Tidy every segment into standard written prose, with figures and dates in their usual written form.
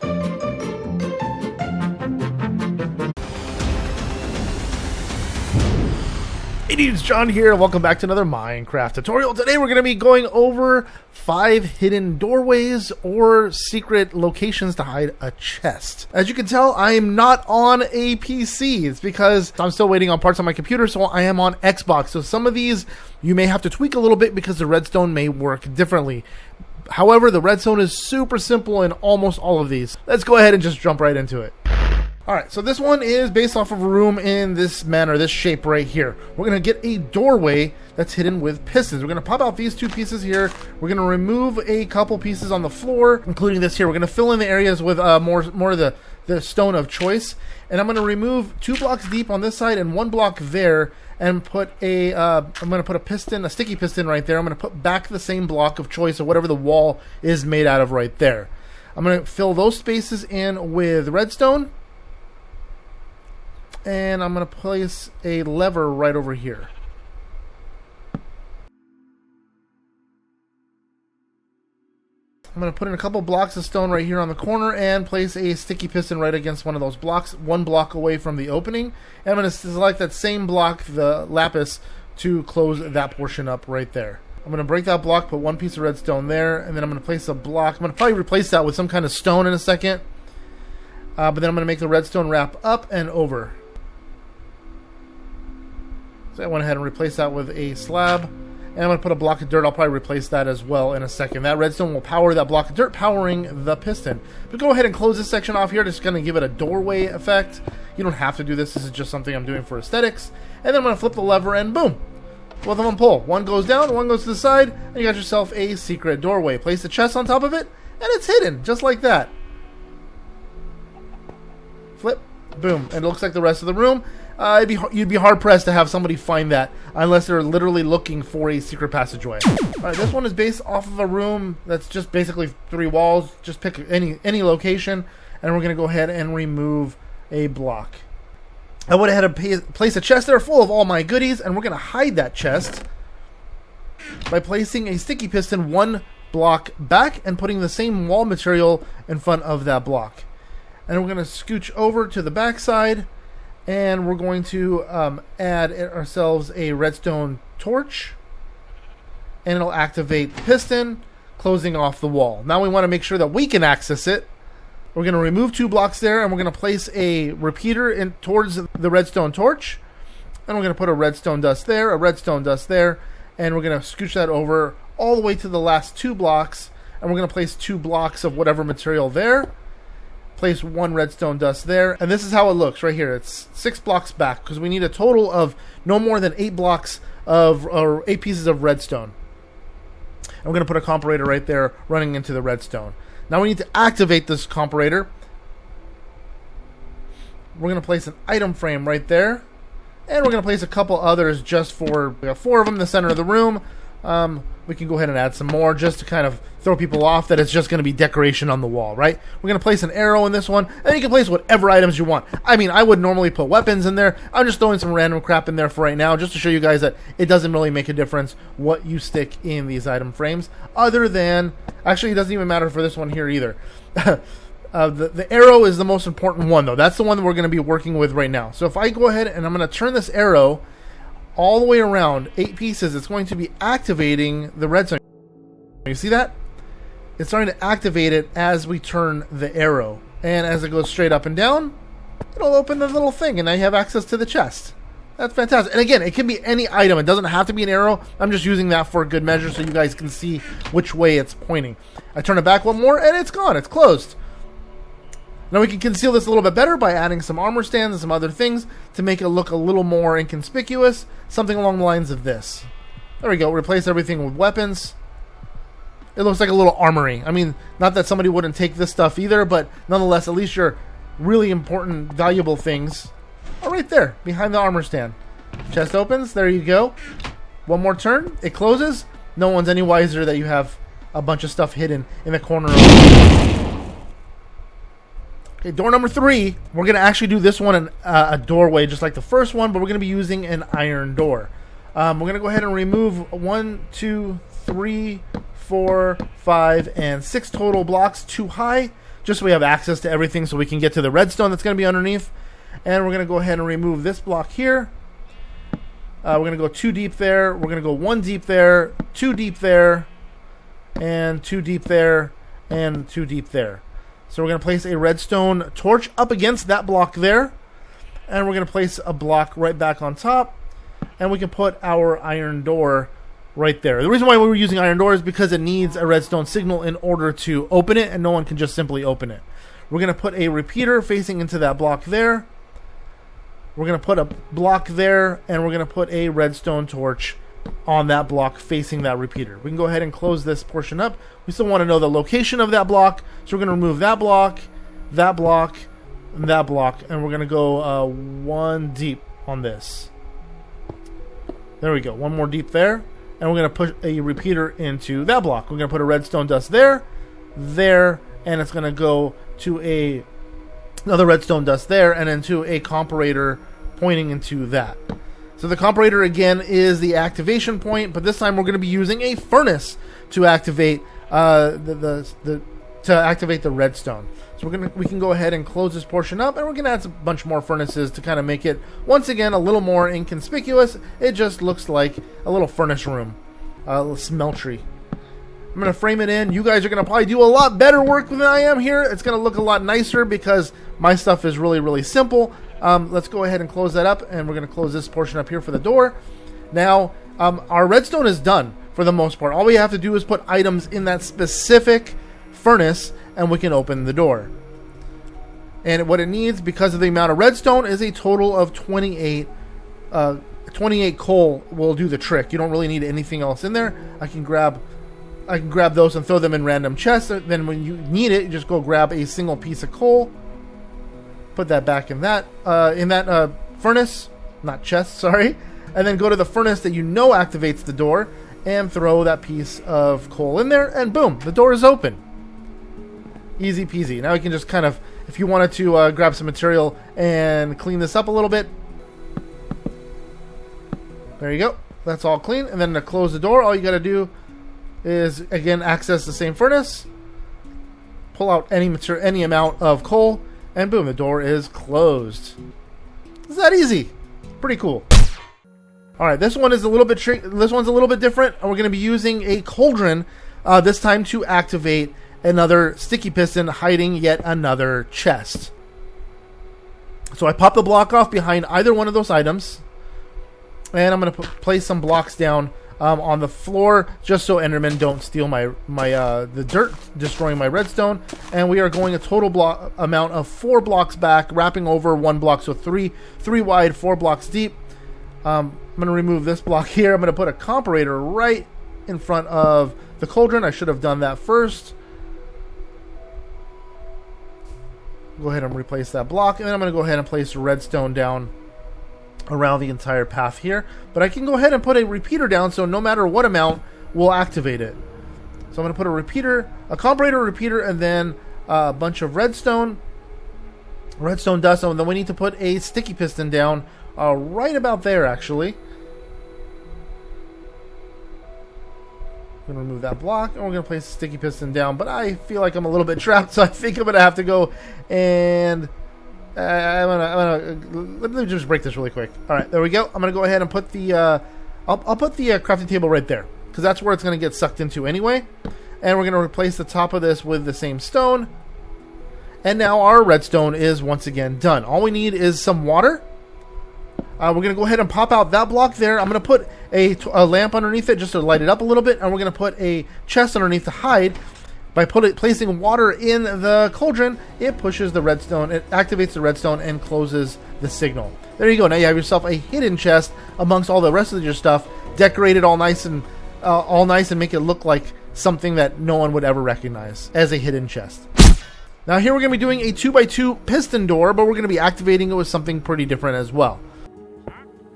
Hey dudes, John here. Welcome back to another Minecraft tutorial. Today we're going to be going over 5 hidden doorways or secret locations to hide a chest. As you can tell, I am not on a PC. It's because I'm still waiting on parts on my computer, so I am on Xbox. So some of these you may have to tweak a little bit because the redstone may work differently. However, the redstone is super simple in almost all of these. Let's go ahead and just jump right into it. Alright, so this one is based off of a room in this manner, this shape right here. We're going to get a doorway that's hidden with pistons. We're going to pop out these 2 pieces here. We're going to remove a couple pieces on the floor, including this here. We're going to fill in the areas with more of the stone of choice. And I'm going to remove 2 blocks deep on this side and 1 block there, and put a I'm going to put a piston, a sticky piston right there. I'm going to put back the same block of choice or whatever the wall is made out of right there. I'm going to fill those spaces in with redstone. And I'm going to place a lever right over here. I'm going to put in a couple blocks of stone right here on the corner and place a sticky piston right against one of those blocks, 1 block away from the opening. And I'm going to select that same block, the lapis, to close that portion up right there. I'm going to break that block, put 1 piece of redstone there, and then I'm going to place a block. I'm going to probably replace that with some kind of stone in a second. But then I'm going to make the redstone wrap up and over. So I went ahead and replaced that with a slab. And I'm going to put a block of dirt. I'll probably replace that as well in a second. That redstone will power that block of dirt, powering the piston. But go ahead and close this section off here. Just going to give it a doorway effect. You don't have to do this. This is just something I'm doing for aesthetics. And then I'm going to flip the lever and boom. Both of them pull. One goes down, one goes to the side. And you got yourself a secret doorway. Place the chest on top of it. And it's hidden. Just like that. Flip. Boom. And it looks like the rest of the room. You'd be hard-pressed to have somebody find that unless they're literally looking for a secret passageway. Alright, this one is based off of a room that's just basically 3 walls. Just pick any location, and we're going to go ahead and remove a block. I went ahead and place a chest there full of all my goodies, and we're going to hide that chest by placing a sticky piston 1 block back and putting the same wall material in front of that block. And we're going to scooch over to the back side. And we're going to add ourselves a redstone torch. And it'll activate the piston, closing off the wall. Now we want to make sure that we can access it. We're going to remove 2 blocks there, and we're going to place a repeater in towards the redstone torch. And we're going to put a redstone dust there, a redstone dust there. And we're going to scooch that over all the way to the last 2 blocks. And we're going to place 2 blocks of whatever material there. Place 1 redstone dust there, and this is how it looks right here. It's 6 blocks back because we need a total of no more than 8 blocks of or 8 pieces of redstone. And we're going to put a comparator right there running into the redstone. Now we need to activate this comparator. We're going to place an item frame right there, and we're going to place a couple others just for, we got 4 of them in the center of the room. We can go ahead and add some more just to kind of throw people off that it's just going to be decoration on the wall, right? We're going to place an arrow in this one, and you can place whatever items you want. I mean, I would normally put weapons in there. I'm just throwing some random crap in there for right now just to show you guys that it doesn't really make a difference what you stick in these item frames other than, actually it doesn't even matter for this one here either. The arrow is the most important one though. That's the one that we're going to be working with right now. So if I go ahead and I'm going to turn this arrow all the way around 8 pieces, it's going to be activating the redstone. You see that? It's starting to activate it as we turn the arrow. And as it goes straight up and down, it'll open the little thing, and now you have access to the chest. That's fantastic. And again, it can be any item. It doesn't have to be an arrow. I'm just using that for a good measure so you guys can see which way it's pointing. I turn it back one more, and it's gone. It's closed. Now we can conceal this a little bit better by adding some armor stands and some other things to make it look a little more inconspicuous. Something along the lines of this. There we go. Replace everything with weapons. It looks like a little armory. I mean, not that somebody wouldn't take this stuff either, but nonetheless, at least your really important, valuable things are right there behind the armor stand. Chest opens. There you go. One more turn. It closes. No one's any wiser that you have a bunch of stuff hidden in the corner of Okay, door number 3, we're going to actually do this one in a doorway just like the first one, but we're going to be using an iron door. We're going to go ahead and remove 1, 2, 3, 4, 5, and 6 total blocks too high just so we have access to everything so we can get to the redstone that's going to be underneath. And we're going to go ahead and remove this block here. We're going to go 2 deep there. We're going to go 1 deep there, 2 deep there, and 2 deep there, and 2 deep there. So we're going to place a redstone torch up against that block there. And we're going to place a block right back on top. And we can put our iron door right there. The reason why we were using iron door is because it needs a redstone signal in order to open it, and no one can just simply open it. We're going to put a repeater facing into that block there. We're going to put a block there, and we're going to put a redstone torch on that block facing that repeater. We can go ahead and close this portion up. We still want to know the location of that block, so we're going to remove that block, and that block, and we're going to go 1 deep on this. There we go, 1 more deep there. And we're going to put a repeater into that block. We're going to put a redstone dust there, and it's going to go to another redstone dust there, and into a comparator pointing into that. So the comparator, again, is the activation point, but this time we're going to be using a furnace to activate the redstone. So we can go ahead and close this portion up, and we're going to add a bunch more furnaces to kind of make it, once again, a little more inconspicuous. It just looks like a little furnace room, a little smeltery. I'm going to frame it in. You guys are going to probably do a lot better work than I am here. It's going to look a lot nicer because my stuff is really, really simple. Let's go ahead and close that up, and we're going to close this portion up here for the door. Now, our redstone is done for the most part. All we have to do is put items in that specific furnace, and we can open the door. And what it needs, because of the amount of redstone, is a total of 28 coal will do the trick. You don't really need anything else in there. I can grab those and throw them in random chests. Then when you need it, you just go grab a single piece of coal, put that back in that furnace, not chest, sorry, and then go to the furnace that you know activates the door and throw that piece of coal in there, and boom, the door is open. Easy peasy. Now you can just kind of, if you wanted to grab some material and clean this up a little bit, there you go. That's all clean. And then to close the door, all you got to do is, again, access the same furnace, pull out any amount of coal, and boom, the door is closed. It's that easy. Pretty cool. All right, this one is a little bit this one's a little bit different, and we're going to be using a cauldron this time to activate another sticky piston hiding yet another chest. So I pop the block off behind either one of those items, and I'm going to place some blocks down on the floor just so Endermen don't steal the dirt, destroying my redstone. And we are going a total amount of 4 blocks back, wrapping over 1 block, so 3 wide, 4 blocks deep. I'm going to remove this block here. I'm going to put a comparator right in front of the cauldron. I should have done that first. Go ahead and replace that block, and then I'm going to go ahead and place redstone down around the entire path here. But I can go ahead and put a repeater down, so no matter what amount, we'll activate it. So I'm going to put a comparator repeater, and then a bunch of redstone dust, and then we need to put a sticky piston down right about there, actually. I'm going to remove that block, and we're going to place the sticky piston down, but I feel like I'm a little bit trapped, so I think I'm going to have to go and let me just break this really quick. All right, there we go. I'm going to go ahead and put the I'll put the crafting table right there, because that's where it's going to get sucked into anyway. And we're going to replace the top of this with the same stone. And now our redstone is once again done. All we need is some water. We're going to go ahead and pop out that block there. I'm going to put a lamp underneath it just to light it up a little bit. And we're going to put a chest underneath to hide. By placing water in the cauldron, it pushes the redstone, it activates the redstone and closes the signal. There you go. Now you have yourself a hidden chest amongst all the rest of your stuff, decorated all nice and make it look like something that no one would ever recognize as a hidden chest. Now here we're going to be doing a 2x2 piston door, but we're going to be activating it with something pretty different as well.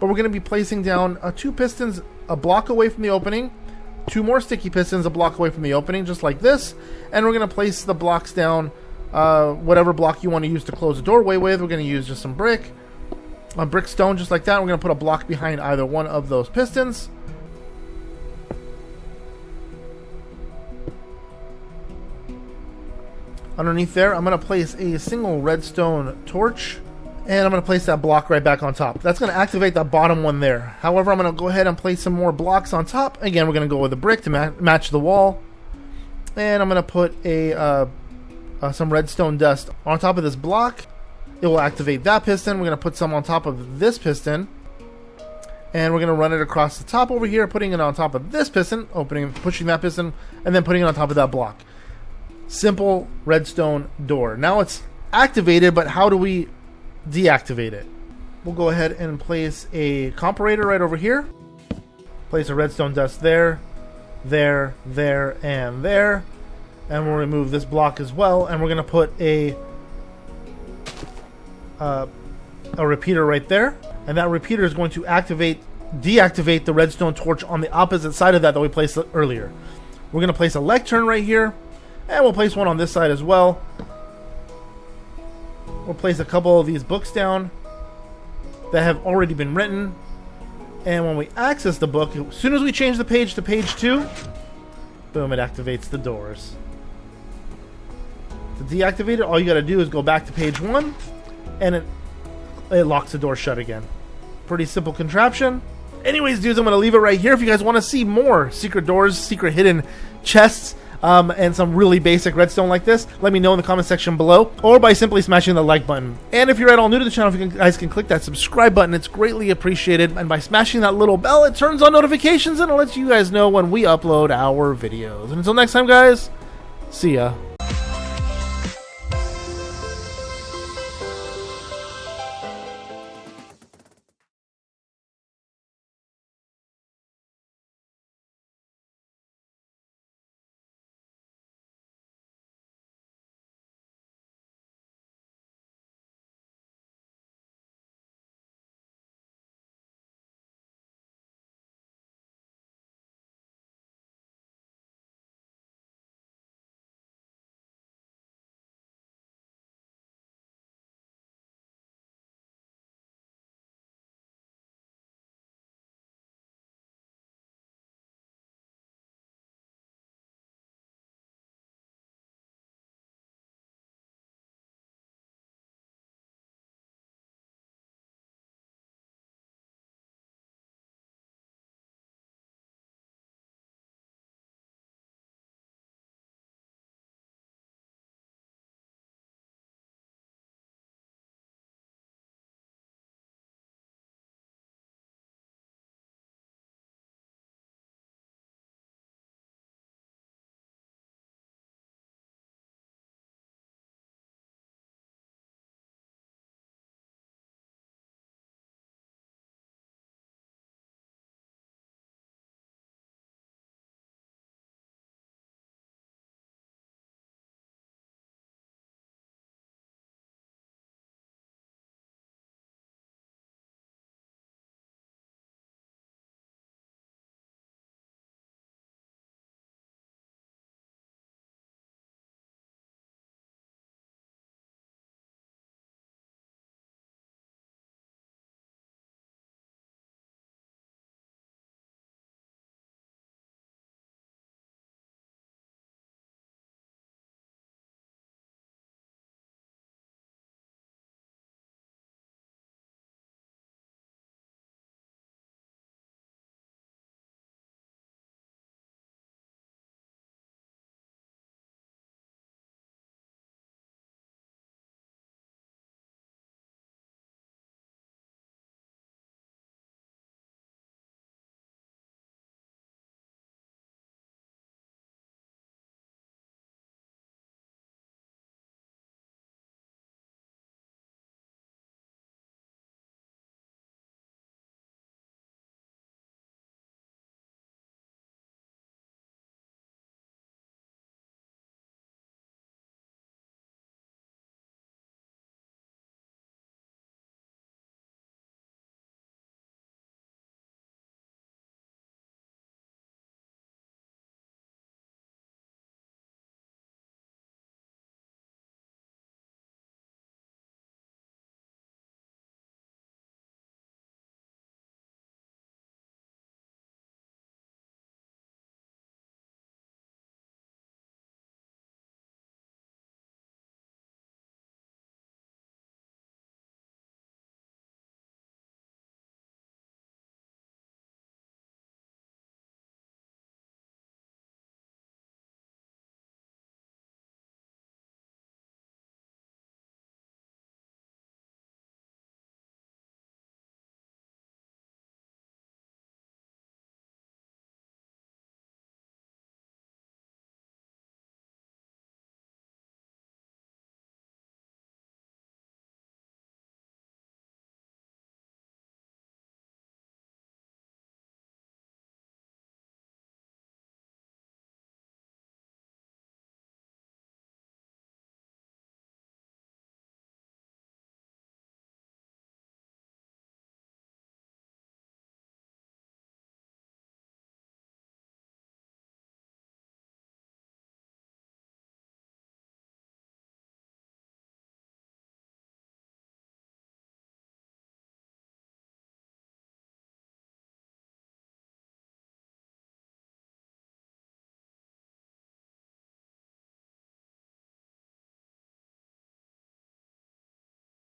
But we're going to be placing down 2 pistons a block away from the opening, 2 more sticky pistons a block away from the opening, just like this. And we're going to place the blocks down, whatever block you want to use to close the doorway with. We're going to use just some brick stone, just like that. We're going to put a block behind either one of those pistons. underneath there. I'm going to place a single redstone torch, and I'm going to place that block right back on top. That's going to activate that bottom one there. However, I'm going to go ahead and place some more blocks on top. Again, we're going to go with a brick to match the wall. And I'm going to put some redstone dust on top of this block. It will activate that piston. We're going to put some on top of this piston. And we're going to run it across the top over here, putting it on top of this piston, pushing that piston, and then putting it on top of that block. Simple redstone door. Now it's activated, but how do we deactivate it? We'll go ahead and place a comparator right over here. Place a redstone dust there, there, and there. And we'll remove this block as well. And we're going to put a repeater right there. And that repeater is going to deactivate the redstone torch on the opposite side of that we placed earlier. We're going to place a lectern right here. And we'll place one on this side as well. We'll place a couple of these books down that have already been written. And when we access the book, as soon as we change the page to page 2, boom, it activates the doors. To deactivate it, all you got to do is go back to page 1, and it locks the door shut again. Pretty simple contraption. Anyways, dudes, I'm going to leave it right here. If you guys want to see more secret doors, secret hidden chests, and some really basic redstone like this, let me know in the comment section below, or by simply smashing the like button. And if you're at all new to the channel, if you guys can click that subscribe button, it's greatly appreciated. And by smashing that little bell, it turns on notifications and it lets you guys know when we upload our videos. And until next time, guys, see ya.